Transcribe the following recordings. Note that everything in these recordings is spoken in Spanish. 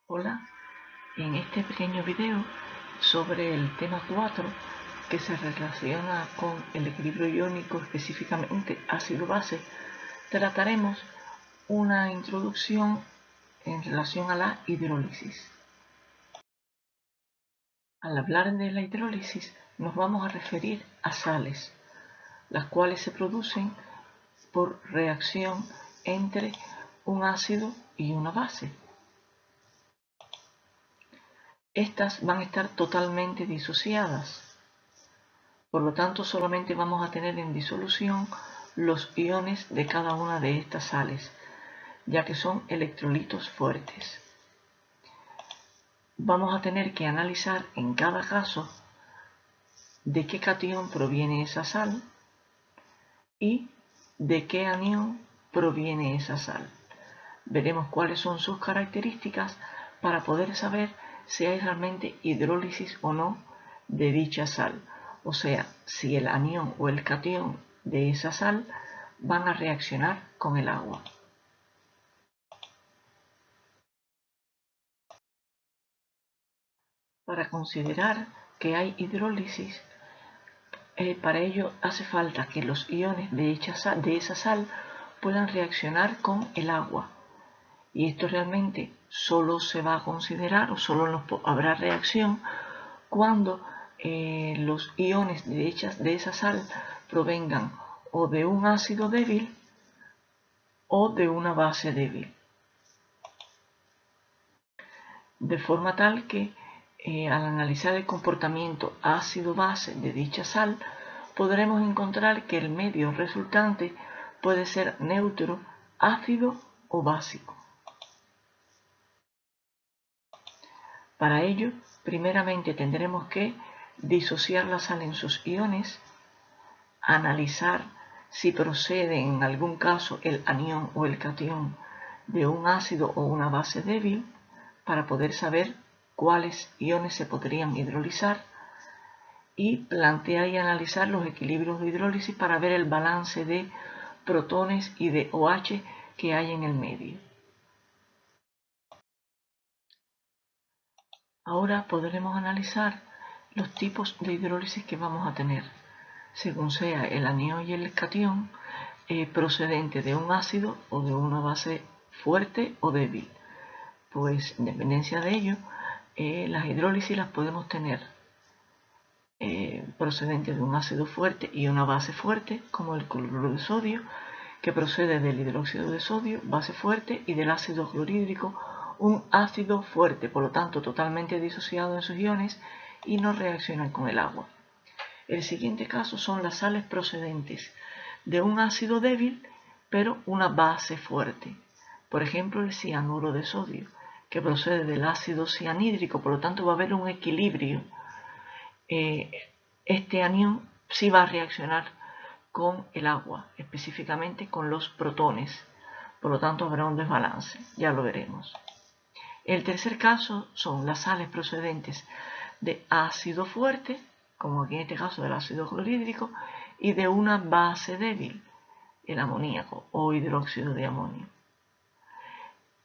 Hola, en este pequeño video sobre el tema 4 que se relaciona con el equilibrio iónico, específicamente ácido-base, trataremos una introducción en relación a la hidrólisis. Al hablar de la hidrólisis nos vamos a referir a sales, las cuales se producen por reacción entre un ácido y una base. Estas van a estar totalmente disociadas. Por lo tanto, solamente vamos a tener en disolución los iones de cada una de estas sales, ya que son electrolitos fuertes. Vamos a tener que analizar en cada caso de qué catión proviene esa sal y de qué anión proviene esa sal. Veremos cuáles son sus características para poder saber si hay realmente hidrólisis o no de dicha sal. O sea, si el anión o el catión de esa sal van a reaccionar con el agua. Para considerar que hay hidrólisis, para ello hace falta que los iones de esa sal puedan reaccionar con el agua. Y esto realmente solo se va a considerar o solo habrá reacción cuando los iones de esa sal provengan o de un ácido débil o de una base débil. De forma tal que al analizar el comportamiento ácido-base de dicha sal, podremos encontrar que el medio resultante puede ser neutro, ácido o básico. Para ello, primeramente tendremos que disociar la sal en sus iones, analizar si procede en algún caso el anión o el catión de un ácido o una base débil, para poder saber cuáles iones se podrían hidrolizar, y plantear y analizar los equilibrios de hidrólisis para ver el balance de protones y de OH que hay en el medio. Ahora podremos analizar los tipos de hidrólisis que vamos a tener, según sea el anión y el catión, procedente de un ácido o de una base fuerte o débil. Pues en dependencia de ello, las hidrólisis las podemos tener procedentes de un ácido fuerte y una base fuerte, como el cloruro de sodio, que procede del hidróxido de sodio, base fuerte, y del ácido clorhídrico, un ácido fuerte, por lo tanto totalmente disociado en sus iones y no reaccionan con el agua. El siguiente caso son las sales procedentes de un ácido débil, pero una base fuerte. Por ejemplo, el cianuro de sodio, que procede del ácido cianhídrico, por lo tanto va a haber un equilibrio. Este anión sí va a reaccionar con el agua, específicamente con los protones. Por lo tanto, habrá un desbalance, ya lo veremos. El tercer caso son las sales procedentes de ácido fuerte, como aquí en este caso del ácido clorhídrico, y de una base débil, el amoníaco o hidróxido de amonio.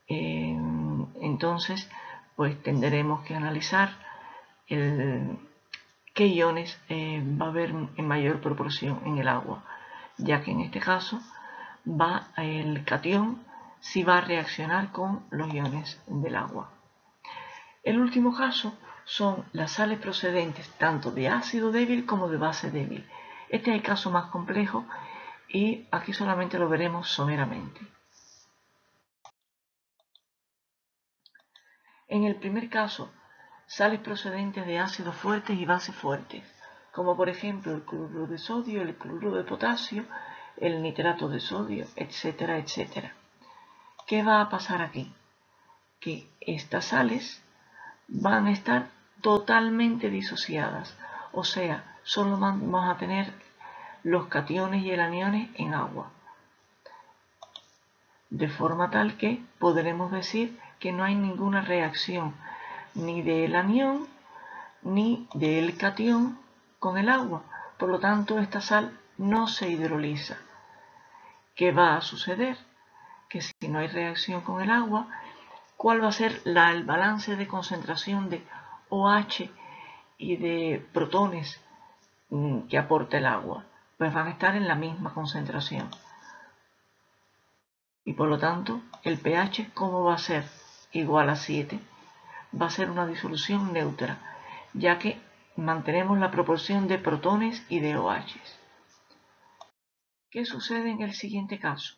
Entonces, pues tendremos que analizar qué iones va a haber en mayor proporción en el agua, ya que en este caso el catión sí va a reaccionar con los iones del agua. El último caso son las sales procedentes tanto de ácido débil como de base débil. Este es el caso más complejo y aquí solamente lo veremos someramente. En el primer caso, sales procedentes de ácidos fuertes y bases fuertes, como por ejemplo el cloruro de sodio, el cloruro de potasio, el nitrato de sodio, etcétera, etcétera. ¿Qué va a pasar aquí? Que estas sales van a estar totalmente disociadas, o sea, solo vamos a tener los cationes y el aniones en agua, de forma tal que podremos decir que no hay ninguna reacción ni del anión ni del catión con el agua. Por lo tanto, esta sal no se hidroliza. ¿Qué va a suceder? Que si no hay reacción con el agua, ¿cuál va a ser el balance de concentración de OH y de protones que aporta el agua? Pues van a estar en la misma concentración. Y por lo tanto, el pH, ¿cómo va a ser? Igual a 7. Va a ser una disolución neutra, ya que mantenemos la proporción de protones y de OH. ¿Qué sucede en el siguiente caso?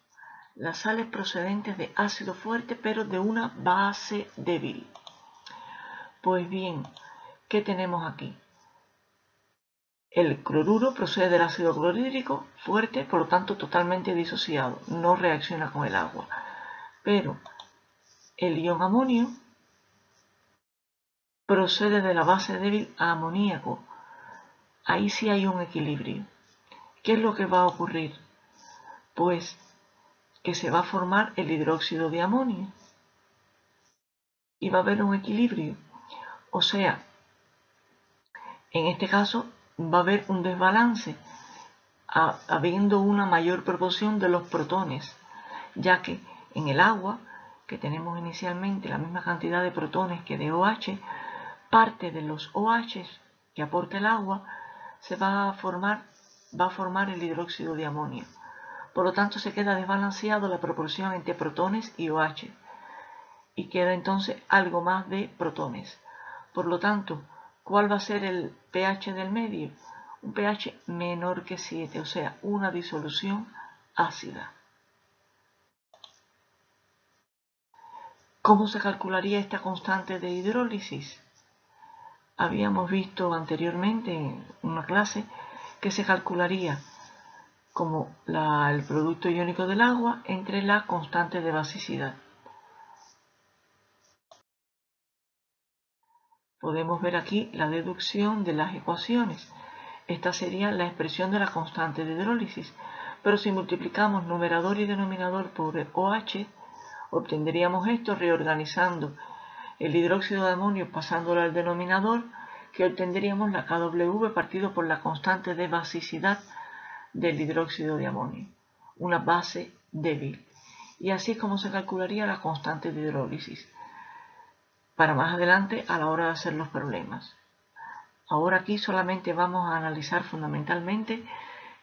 Las sales procedentes de ácido fuerte, pero de una base débil. Pues bien, ¿qué tenemos aquí? El cloruro procede del ácido clorhídrico fuerte, por lo tanto totalmente disociado, no reacciona con el agua. Pero el ion amonio procede de la base débil a amoníaco. Ahí sí hay un equilibrio. ¿Qué es lo que va a ocurrir? Pues que se va a formar el hidróxido de amonio y va a haber un equilibrio. O sea, en este caso va a haber un desbalance, habiendo una mayor proporción de los protones, ya que en el agua, que tenemos inicialmente la misma cantidad de protones que de OH, parte de los OH que aporta el agua va a formar el hidróxido de amonio. Por lo tanto, se queda desbalanceado la proporción entre protones y OH y queda entonces algo más de protones. Por lo tanto, ¿cuál va a ser el pH del medio? Un pH menor que 7, o sea, una disolución ácida. ¿Cómo se calcularía esta constante de hidrólisis? Habíamos visto anteriormente en una clase que se calcularía como el producto iónico del agua entre la constante de basicidad. Podemos ver aquí la deducción de las ecuaciones. Esta sería la expresión de la constante de hidrólisis, pero si multiplicamos numerador y denominador por OH, obtendríamos esto reorganizando el hidróxido de amonio pasándolo al denominador, que obtendríamos la Kw partido por la constante de basicidad del hidróxido de amonio, una base débil. Y así es como se calcularía la constante de hidrólisis para más adelante a la hora de hacer los problemas. Ahora aquí solamente vamos a analizar fundamentalmente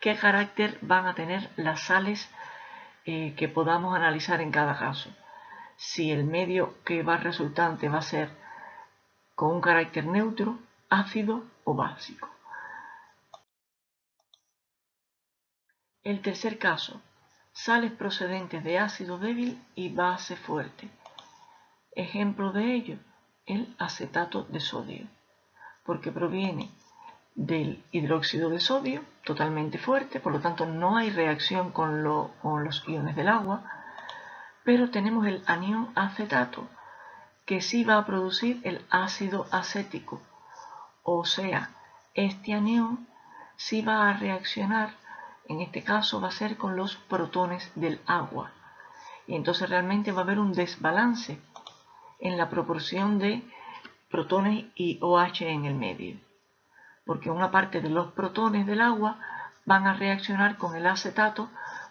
qué carácter van a tener las sales que podamos analizar en cada caso. Si el medio que va resultante va a ser con un carácter neutro, ácido o básico. El tercer caso, sales procedentes de ácido débil y base fuerte. Ejemplo de ello, el acetato de sodio, porque proviene del hidróxido de sodio, totalmente fuerte, por lo tanto no hay reacción con los iones del agua, pero tenemos el anión acetato, que sí va a producir el ácido acético, o sea, este anión sí va a reaccionar, en este caso va a ser con los protones del agua, y entonces realmente va a haber un desbalance en la proporción de protones y OH en el medio, porque una parte de los protones del agua van a reaccionar con el acetato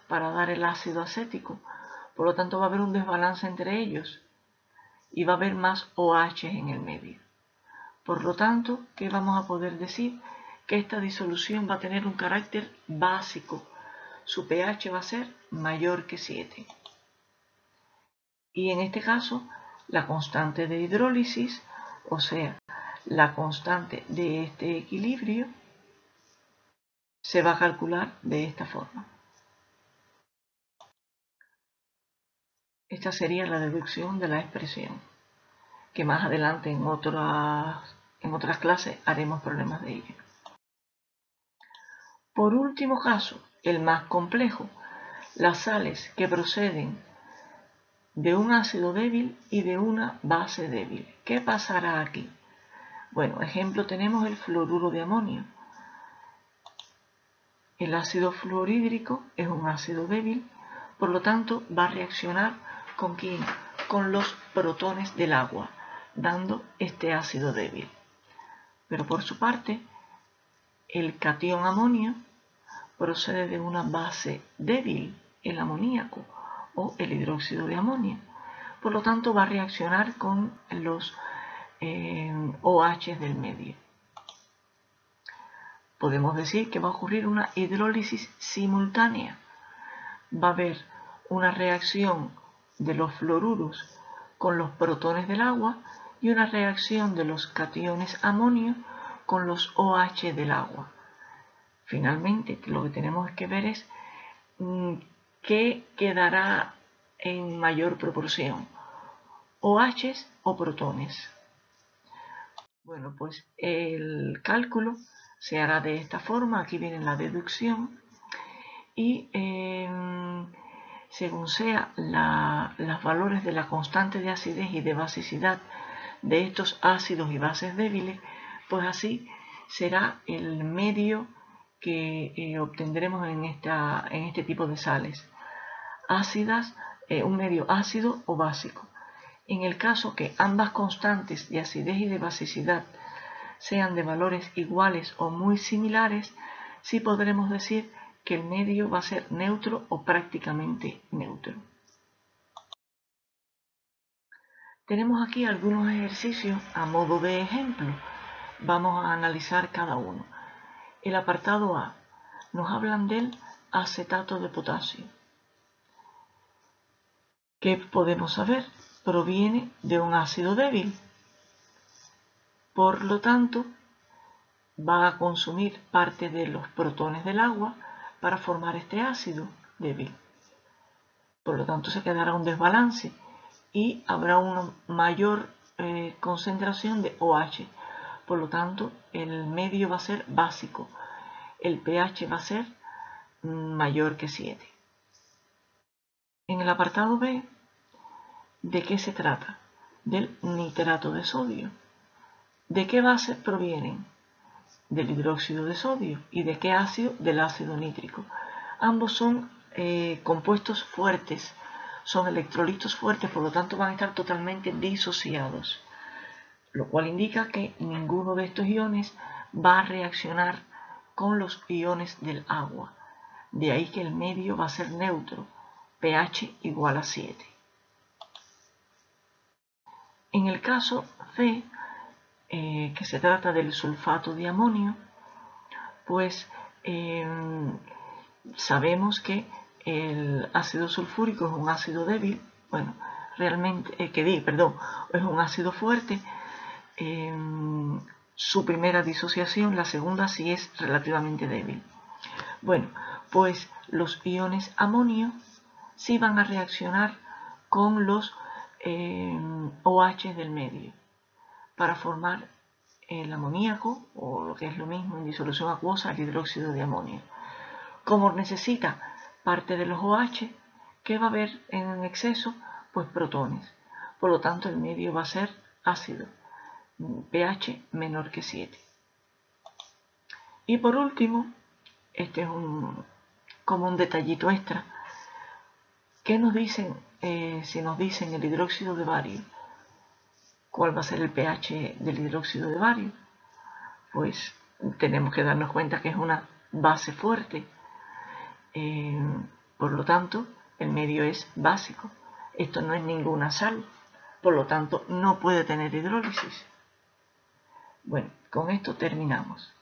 para dar el ácido acético, por lo tanto va a haber un desbalance entre ellos y va a haber más OH en el medio. Por lo tanto, ¿qué vamos a poder decir? Que esta disolución va a tener un carácter básico, su pH va a ser mayor que 7. Y en este caso, la constante de hidrólisis, o sea, la constante de este equilibrio, se va a calcular de esta forma. Esta sería la deducción de la expresión, que más adelante en otras clases haremos problemas de ello. Por último caso, el más complejo, las sales que proceden de un ácido débil y de una base débil. ¿Qué pasará aquí? Bueno, ejemplo tenemos el fluoruro de amonio. El ácido fluorhídrico es un ácido débil, por lo tanto va a reaccionar ¿con quién? Con los protones del agua, dando este ácido débil. Pero por su parte, el catión amonio procede de una base débil, el amoníaco o el hidróxido de amonio. por lo tanto va a reaccionar con los OH del medio. Podemos decir que va a ocurrir una hidrólisis simultánea. Va a haber una reacción de los fluoruros con los protones del agua y una reacción de los cationes amonio con los OH del agua. Finalmente, lo que tenemos que ver es qué quedará en mayor proporción, OHs o protones. Bueno, pues el cálculo se hará de esta forma. Aquí viene la deducción y según sea los valores de la constante de acidez y de basicidad de estos ácidos y bases débiles, pues así será el medio que obtendremos en este tipo de sales ácidas, un medio ácido o básico. En el caso que ambas constantes de acidez y de basicidad sean de valores iguales o muy similares, sí podremos decir que el medio va a ser neutro o prácticamente neutro. Tenemos aquí algunos ejercicios a modo de ejemplo. Vamos a analizar cada uno. El apartado A nos hablan del acetato de potasio. ¿Qué podemos saber? Proviene de un ácido débil. Por lo tanto, va a consumir parte de los protones del agua para formar este ácido débil. Por lo tanto, se quedará un desbalance y habrá una mayor concentración de OH. Por lo tanto, el medio va a ser básico. El pH va a ser mayor que 7. En el apartado B, ¿de qué se trata? Del nitrato de sodio. ¿De qué bases provienen? Del hidróxido de sodio. ¿Y de qué ácido? Del ácido nítrico. Ambos son compuestos fuertes, son electrolitos fuertes, por lo tanto van a estar totalmente disociados, lo cual indica que ninguno de estos iones va a reaccionar con los iones del agua. De ahí que el medio va a ser neutro, pH igual a 7. En el caso C, que se trata del sulfato de amonio, pues sabemos que el ácido sulfúrico es un ácido débil, bueno, realmente, es un ácido fuerte. Su primera disociación, la segunda sí es relativamente débil. Bueno, pues los iones amonio sí van a reaccionar con los OH del medio para formar el amoníaco, o lo que es lo mismo en disolución acuosa, el hidróxido de amonio. Como necesita parte de los OH, ¿qué va a haber en exceso? Pues protones. Por lo tanto, el medio va a ser ácido, pH menor que 7. Y por último, este es como un detallito extra. ¿Qué nos dicen si nos dicen el hidróxido de bario? ¿Cuál va a ser el pH del hidróxido de bario? Pues tenemos que darnos cuenta que es una base fuerte. Por lo tanto, el medio es básico. Esto no es ninguna sal, por lo tanto no puede tener hidrólisis. Bueno, con esto terminamos.